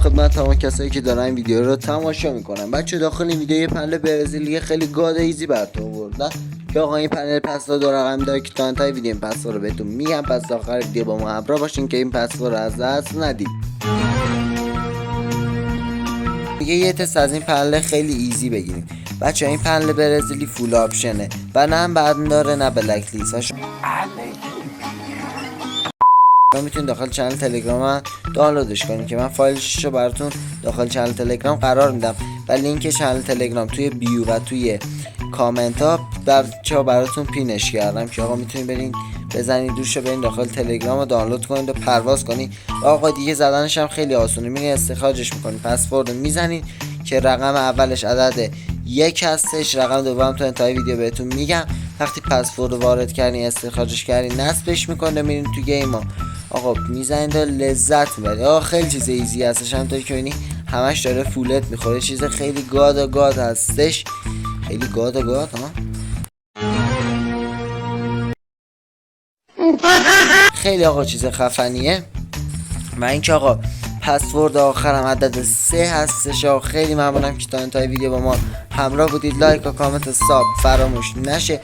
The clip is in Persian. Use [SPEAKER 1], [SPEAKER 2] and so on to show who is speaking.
[SPEAKER 1] خدمت تمام کسایی که دارن این ویدیو رو تماشا میکنن. بچه داخل این ویدیو یه پنل برزیلی خیلی گاد ایزی براتون آوردن که آقا این پنل پسورد و رقم داره که تا انتهای ویدیو این پسورد رو بهتون میگم. پس آخر ویدیو با ما همراه باشین که این پسورد رو از دست ندید. دیگه یه تست از این پنل خیلی ایزی بگیریم. بچه این پنل برزیلی فول آپشنه و نه بد داره نه بلک لیست. میتونید داخل چنل تلگرام دانلودش کنید که من فایلش رو براتون داخل چنل تلگرام قرار میدم و لینک چنل تلگرام توی بیو و توی کامنت ها براتون پینش کردم که آقا میتونید برین بزنید روش و برین داخل تلگرام رو دانلود کنید و پرواز کنید. و آقا دیگه زدنش هم خیلی آسونه، میرین استخراجش میکنید، پسورد رو میزنید که رقم اولش عدد 1 هستش، رقم دوم تو انتهای ویدیو بهتون میگم. وقتی پسورد رو وارد کردین استخراجش کردین نصبش میکنه، میرین تو گیم ها آقا میزنید و لذت میبرید. آقا خیلی چیز ایزی هستش، همونطوری که ببینید همش داره فولت میخوره، چیز خیلی گاد هستش، خیلی گاد ها. خیلی آقا چیز خفنیه. و اینکه آقا پسورد آخرم عدد 3 هستش. آقا خیلی ممنونم که تا انتهای ویدیو با ما همراه بودید. لایک و کامنت ساب فراموش نشه.